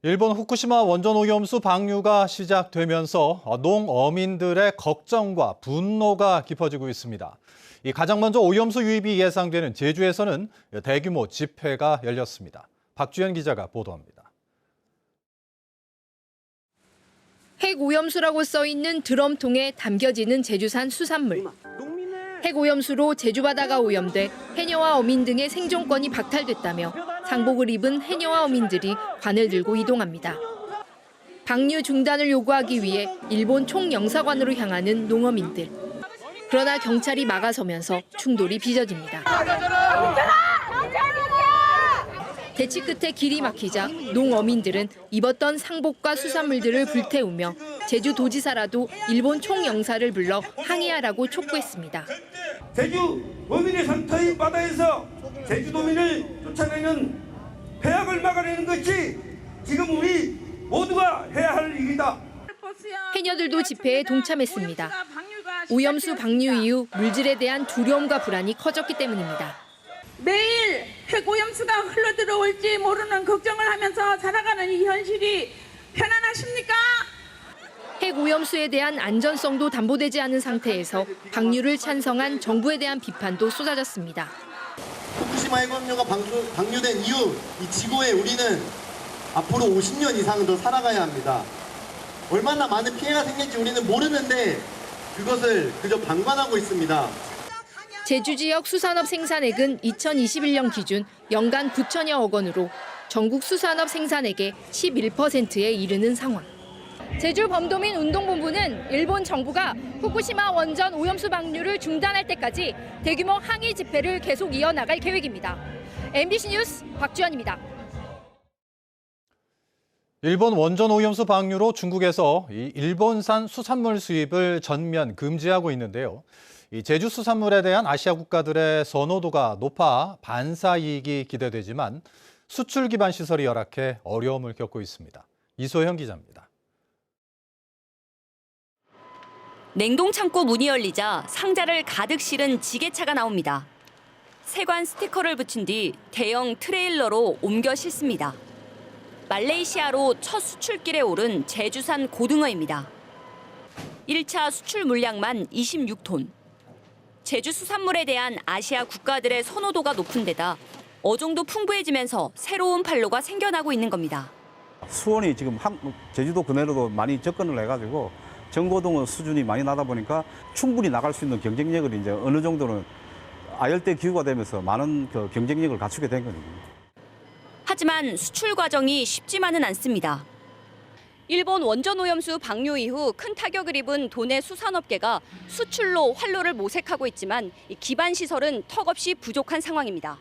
일본 후쿠시마 원전 오염수 방류가 시작되면서 농어민들의 걱정과 분노가 깊어지고 있습니다. 가장 먼저 오염수 유입이 예상되는 제주에서는 대규모 집회가 열렸습니다. 박주연 기자가 보도합니다. 핵오염수라고 써있는 드럼통에 담겨지는 제주산 수산물. 핵오염수로 제주 바다가 오염돼 해녀와 어민 등의 생존권이 박탈됐다며 상복을 입은 해녀와 어민들이 관을 들고 이동합니다. 방류 중단을 요구하기 위해 일본 총영사관으로 향하는 농어민들. 그러나 경찰이 막아서면서 충돌이 빚어집니다. 대치 끝에 길이 막히자 농어민들은 입었던 상복과 수산물들을 불태우며 제주도지사라도 일본 총영사를 불러 항의하라고 촉구했습니다. 제주 어민의 상터인 바다에서 제주도민을 쫓아내는 폐악을 막아내는 것이 지금 우리 모두가 해야 할 일이다. 해녀들도 집회에 동참했습니다. 오염수 방류 이후 물질에 대한 두려움과 불안이 커졌기 때문입니다. 매일 핵오염수가 흘러들어올지 모르는 걱정을 하면서 살아가는 이 현실이 편안하십니까? 핵오염수에 대한 안전성도 담보되지 않은 상태에서 방류를 찬성한 정부에 대한 비판도 쏟아졌습니다. 후쿠시마 핵오염료가 방류된 이후 이 지구에 우리는 앞으로 50년 이상은 더 살아가야 합니다. 얼마나 많은 피해가 생길지 우리는 모르는데 그것을 그저 방관하고 있습니다. 제주 지역 수산업 생산액은 2021년 기준 연간 9천여억 원으로 전국 수산업 생산액의 11%에 이르는 상황. 제주 범도민 운동본부는 일본 정부가 후쿠시마 원전 오염수 방류를 중단할 때까지 대규모 항의 집회를 계속 이어나갈 계획입니다. MBC 뉴스 박주연입니다. 일본 원전 오염수 방류로 중국에서 일본산 수산물 수입을 전면 금지하고 있는데요. 제주 수산물에 대한 아시아 국가들의 선호도가 높아 반사 이익이 기대되지만 수출 기반 시설이 열악해 어려움을 겪고 있습니다. 이소영 기자입니다. 냉동 창고 문이 열리자 상자를 가득 실은 지게차가 나옵니다. 세관 스티커를 붙인 뒤 대형 트레일러로 옮겨 싣습니다. 말레이시아로 첫 수출길에 오른 제주산 고등어입니다. 1차 수출 물량만 26톤. 제주 수산물에 대한 아시아 국가들의 선호도가 높은 데다 어종도 풍부해지면서 새로운 판로가 생겨나고 있는 겁니다. 수온이 지금 제주도 근해로도 많이 접근을 해가지고 전고등어 수준이 많이 나다 보니까 충분히 나갈 수 있는 경쟁력을 이제 어느 정도는 아열대 기후가 되면서 많은 그 경쟁력을 갖추게 된 거죠. 하지만 수출 과정이 쉽지만은 않습니다. 일본 원전 오염수 방류 이후 큰 타격을 입은 도내 수산업계가 수출로 활로를 모색하고 있지만 기반 시설은 턱없이 부족한 상황입니다.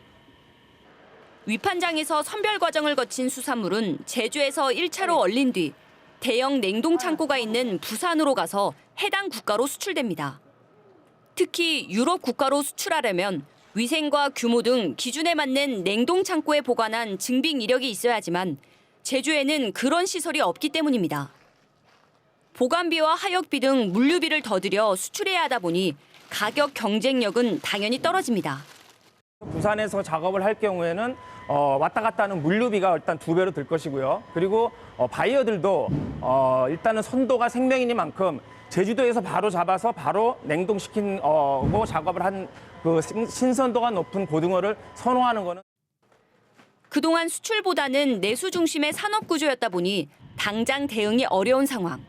위판장에서 선별 과정을 거친 수산물은 제주에서 1차로 얼린 뒤 대형 냉동 창고가 있는 부산으로 가서 해당 국가로 수출됩니다. 특히 유럽 국가로 수출하려면 위생과 규모 등 기준에 맞는 냉동 창고에 보관한 증빙 이력이 있어야지만 제주에는 그런 시설이 없기 때문입니다. 보관비와 하역비 등 물류비를 더 들여 수출해야 하다 보니 가격 경쟁력은 당연히 떨어집니다. 부산에서 작업을 할 경우에는 왔다 갔다 하는 물류비가 일단 2배로 들 것이고요. 그리고 바이어들도 일단은 선도가 생명이니만큼 제주도에서 바로 잡아서 바로 냉동시킨 작업을 한 그 신선도가 높은 고등어를 선호하는 거는 그동안 수출보다는 내수 중심의 산업 구조였다 보니 당장 대응이 어려운 상황.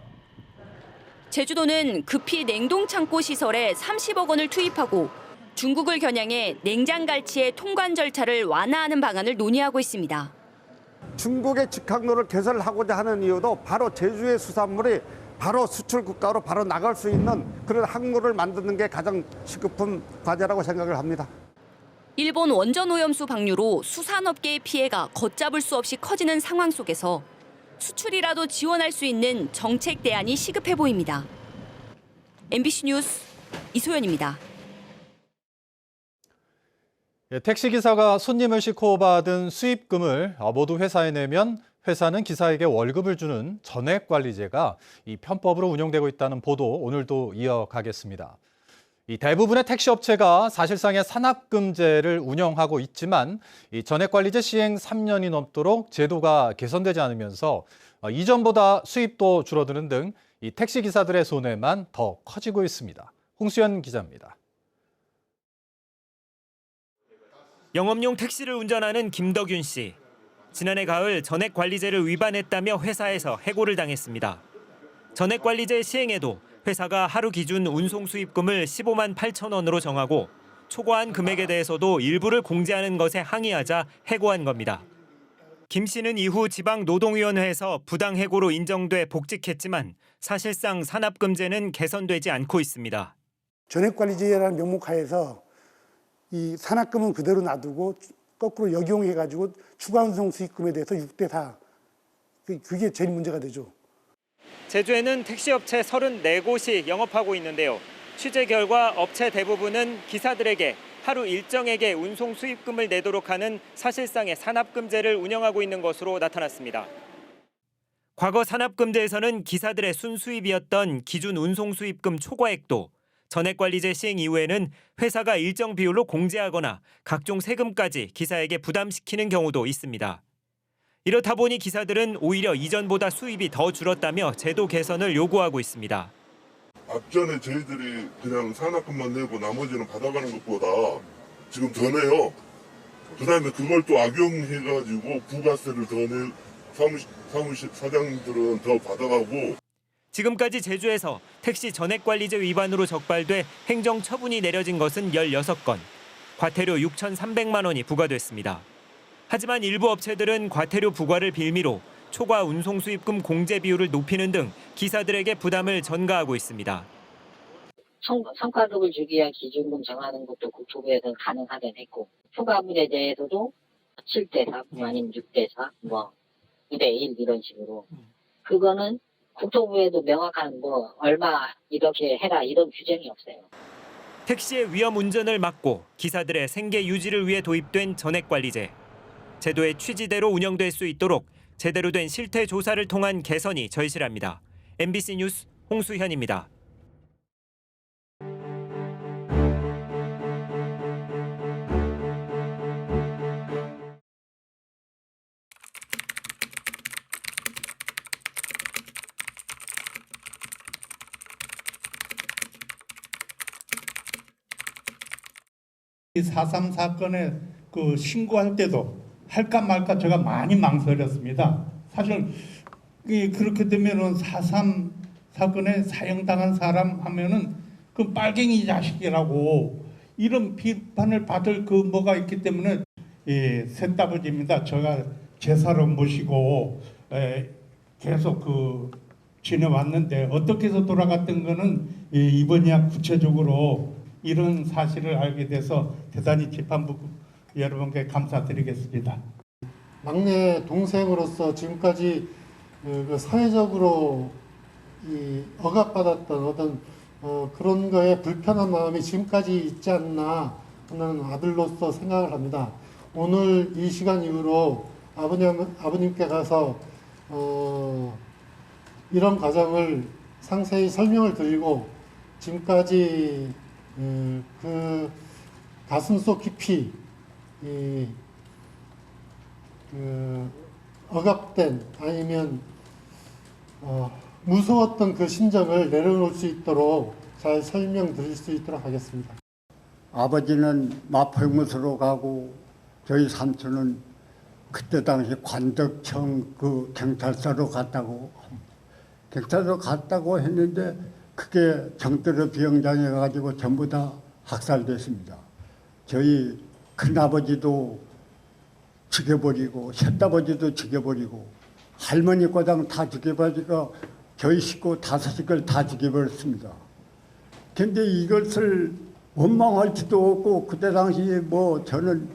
제주도는 급히 냉동 창고 시설에 30억 원을 투입하고 중국을 겨냥해 냉장 갈치의 통관 절차를 완화하는 방안을 논의하고 있습니다. 중국의 직항로를 개설하고자 하는 이유도 바로 제주의 수산물이 바로 수출 국가로 바로 나갈 수 있는 그런 항로를 만드는 게 가장 시급한 과제라고 생각을 합니다. 일본 원전 오염수 방류로 수산업계의 피해가 걷잡을 수 없이 커지는 상황 속에서 수출이라도 지원할 수 있는 정책 대안이 시급해 보입니다. MBC 뉴스 이소연입니다. 택시기사가 손님을 싣고 받은 수입금을 모두 회사에 내면 회사는 기사에게 월급을 주는 전액관리제가 이 편법으로 운영되고 있다는 보도 오늘도 이어가겠습니다. 이 대부분의 택시 업체가 사실상의 산업금제를 운영하고 있지만 이 전액관리제 시행 3년이 넘도록 제도가 개선되지 않으면서 이전보다 수입도 줄어드는 등 이 택시 기사들의 손해만 더 커지고 있습니다. 홍수연 기자입니다. 영업용 택시를 운전하는 김덕윤 씨. 지난해 가을 전액관리제를 위반했다며 회사에서 해고를 당했습니다. 전액관리제 시행에도 회사가 하루 기준 운송 수입금을 15만 8천 원으로 정하고 초과한 금액에 대해서도 일부를 공제하는 것에 항의하자 해고한 겁니다. 김 씨는 이후 지방노동위원회에서 부당 해고로 인정돼 복직했지만 사실상 산업금제는 개선되지 않고 있습니다. 전액관리제라는 명목하에서 이 산업금은 그대로 놔두고 거꾸로 역용해가지고 추가 운송 수익금에 대해서 6대4. 그게 제일 문제가 되죠. 제주에는 택시업체 34곳이 영업하고 있는데요. 취재 결과 업체 대부분은 기사들에게 하루 일정액의 운송 수입금을 내도록 하는 사실상의 산업금제를 운영하고 있는 것으로 나타났습니다. 과거 산업금제에서는 기사들의 순수입이었던 기준 운송 수입금 초과액도 전액관리제 시행 이후에는 회사가 일정 비율로 공제하거나 각종 세금까지 기사에게 부담시키는 경우도 있습니다. 이렇다 보니 기사들은 오히려 이전보다 수입이 더 줄었다며 제도 개선을 요구하고 있습니다. 앞전에 저희들이 그냥 산업금만 내고 나머지는 받아가는 것보다 지금 더 내요. 그다음에 그걸 또 악용해가지고 부가세를 더 내 사무실 사장들은 더 받아가고. 지금까지 제주에서 택시 전액관리제 위반으로 적발돼 행정 처분이 내려진 것은 16건, 과태료 6,300만 원이 부과됐습니다. 하지만 일부 업체들은 과태료 부과를 빌미로 초과 운송 수입금 공제 비율을 높이는 등 기사들에게 부담을 전가하고 있습니다. 성과급을 주기 위한 기준금 정하는 것도 국토부에서는 가능하게 했고 초과물에 대해서도 7대4 아니면 6대4 2대1 이런 식으로 그거는 국토부에도 명확한 얼마 이렇게 해라 이런 규정이 없어요. 택시의 위험 운전을 막고 기사들의 생계 유지를 위해 도입된 전액관리제. 제도의 취지대로 운영될 수 있도록 제대로 된 실태 조사를 통한 개선이 절실합니다. MBC 뉴스 홍수현입니다. 이 4.3 사건에 신고할 때도 할까 말까 제가 많이 망설였습니다. 사실 그렇게 되면은 4.3 사건에 사형당한 사람 하면은 그 빨갱이 자식이라고 이런 비판을 받을 뭐가 있기 때문에 셋다부지입니다. 제가 제사로 모시고 계속 지내왔는데 어떻게 해서 돌아갔던 거는 이번이야 구체적으로 이런 사실을 알게 돼서 대단히 재판부 여러분께 감사드리겠습니다. 막내 동생으로서 지금까지 사회적으로 억압받았던 어떤 그런 거에 불편한 마음이 지금까지 있지 않나 하는 아들로서 생각을 합니다. 오늘 이 시간 이후로 아버님께 가서 이런 과정을 상세히 설명을 드리고 지금까지 그 가슴속 깊이 억압된 아니면 무서웠던 그 심정을 내려놓을 수 있도록 잘 설명드릴 수 있도록 하겠습니다. 아버지는 마포형무소로 가고 저희 삼촌은 그때 당시 관덕청 경찰서로 갔다고 했는데 그게 정도로 비영장해 가지고 전부 다 학살됐습니다. 저희 큰아버지도 죽여버리고 셋아버지도 죽여버리고 할머니 꼬당 다 죽여버리고 저희 식구 5을 다 죽여버렸습니다. 근데 이것을 원망할지도 없고 그때 당시에 저는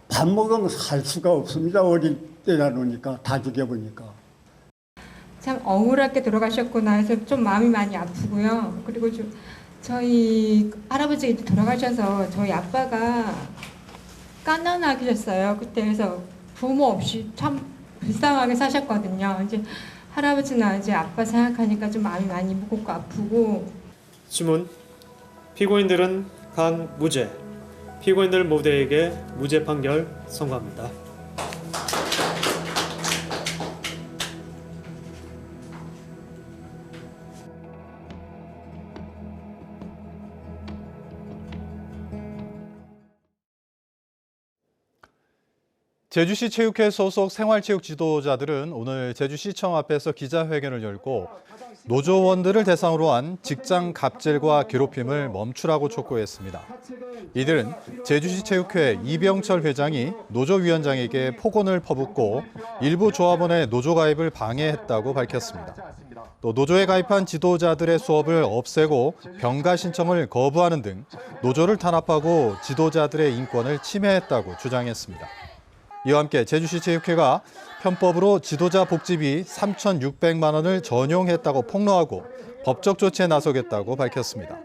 밥 먹으면 살 수가 없습니다. 어릴 때라 놓으니까 다 죽여보니까. 참 억울하게 돌아가셨구나 해서 좀 마음이 많이 아프고요. 그리고 저희 할아버지가 돌아가셔서 저희 아빠가 갓난아기셨어요. 그때 그래서 부모 없이 참 불쌍하게 사셨거든요. 이제 할아버지나 이제 아빠 생각하니까 좀 마음이 많이 무겁고 아프고. 주문 피고인들은 각 무죄, 피고인들 모두에게 무죄 판결 선고합니다. 제주시 체육회 소속 생활체육 지도자들은 오늘 제주시청 앞에서 기자회견을 열고 노조원들을 대상으로 한 직장 갑질과 괴롭힘을 멈추라고 촉구했습니다. 이들은 제주시 체육회 이병철 회장이 노조위원장에게 폭언을 퍼붓고 일부 조합원의 노조 가입을 방해했다고 밝혔습니다. 또 노조에 가입한 지도자들의 수업을 없애고 병가 신청을 거부하는 등 노조를 탄압하고 지도자들의 인권을 침해했다고 주장했습니다. 이와 함께 제주시 체육회가 편법으로 지도자 복지비 3,600만 원을 전용했다고 폭로하고 법적 조치에 나서겠다고 밝혔습니다.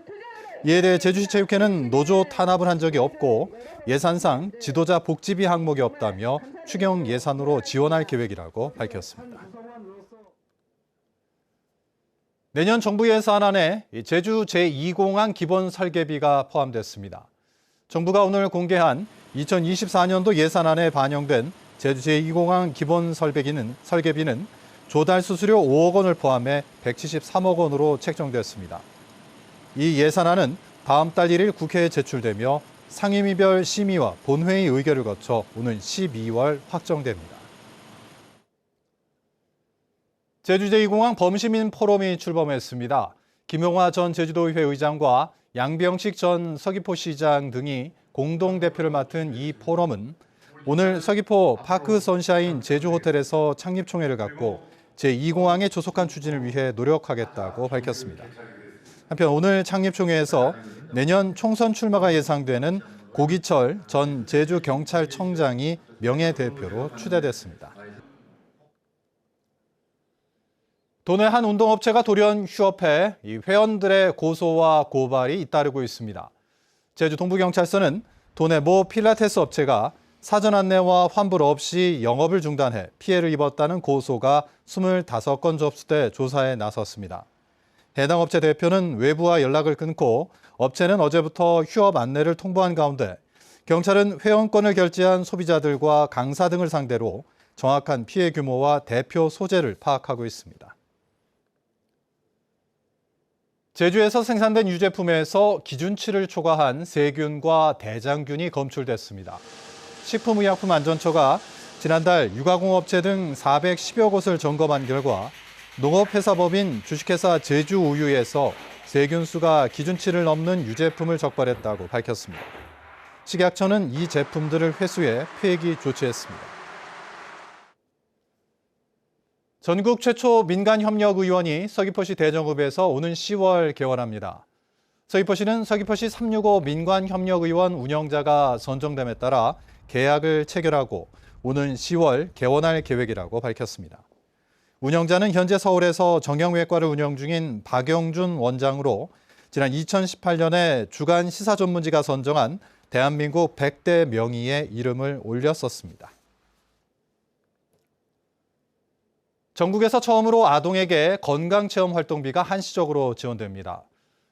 이에 대해 제주시 체육회는 노조 탄압을 한 적이 없고 예산상 지도자 복지비 항목이 없다며 추경 예산으로 지원할 계획이라고 밝혔습니다. 내년 정부 예산안에 제주 제2공항 기본 설계비가 포함됐습니다. 정부가 오늘 공개한 2024년도 예산안에 반영된 제주 제2공항 기본 설계비는 조달 수수료 5억 원을 포함해 173억 원으로 책정됐습니다. 이 예산안은 다음 달 1일 국회에 제출되며 상임위별 심의와 본회의 의결을 거쳐 오는 12월 확정됩니다. 제주 제2공항 범시민 포럼이 출범했습니다. 김용화 전 제주도의회 의장과 양병식 전 서귀포시장 등이 공동대표를 맡은 이 포럼은 오늘 서귀포 파크 선샤인 제주호텔에서 창립총회를 갖고 제2공항의 조속한 추진을 위해 노력하겠다고 밝혔습니다. 한편 오늘 창립총회에서 내년 총선 출마가 예상되는 고기철 전 제주경찰청장이 명예대표로 추대됐습니다. 도내 한 운동업체가 돌연 휴업해 회원들의 고소와 고발이 잇따르고 있습니다. 제주 동부경찰서는 도내 모 필라테스 업체가 사전 안내와 환불 없이 영업을 중단해 피해를 입었다는 고소가 25건 접수돼 조사에 나섰습니다. 해당 업체 대표는 외부와 연락을 끊고 업체는 어제부터 휴업 안내를 통보한 가운데 경찰은 회원권을 결제한 소비자들과 강사 등을 상대로 정확한 피해 규모와 대표 소재를 파악하고 있습니다. 제주에서 생산된 유제품에서 기준치를 초과한 세균과 대장균이 검출됐습니다. 식품의약품안전처가 지난달 유가공업체 등 410여 곳을 점검한 결과 농업회사법인 주식회사 제주우유에서 세균수가 기준치를 넘는 유제품을 적발했다고 밝혔습니다. 식약처는 이 제품들을 회수해 폐기 조치했습니다. 전국 최초 민간협력의원이 서귀포시 대정읍에서 오는 10월 개원합니다. 서귀포시는 서귀포시 365 민간협력의원 운영자가 선정됨에 따라 계약을 체결하고 오는 10월 개원할 계획이라고 밝혔습니다. 운영자는 현재 서울에서 정형외과를 운영 중인 박영준 원장으로 지난 2018년에 주간 시사전문지가 선정한 대한민국 100대 명의의 이름을 올렸었습니다. 전국에서 처음으로 아동에게 건강체험 활동비가 한시적으로 지원됩니다.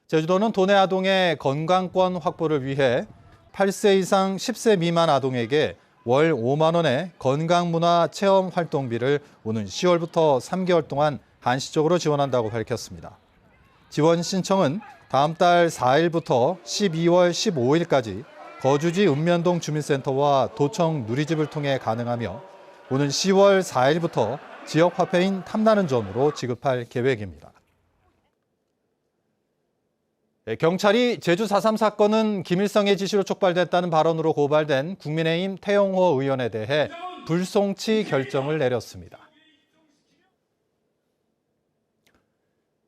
제주도는 도내 아동의 건강권 확보를 위해 8세 이상 10세 미만 아동에게 월 5만 원의 건강문화 체험 활동비를 오는 10월부터 3개월 동안 한시적으로 지원한다고 밝혔습니다. 지원 신청은 다음 달 4일부터 12월 15일까지 거주지 읍면동 주민센터와 도청 누리집을 통해 가능하며 오는 10월 4일부터 지역 화폐인 탐나는 점으로 지급할 계획입니다. 경찰이 제주 4.3 사건은 김일성의 지시로 촉발됐다는 발언으로 고발된 국민의힘 태영호 의원에 대해 불송치 결정을 내렸습니다.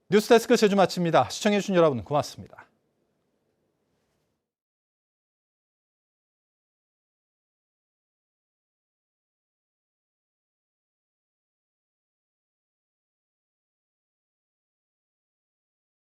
뉴스데스크 제주 마칩니다. 시청해주신 여러분 고맙습니다.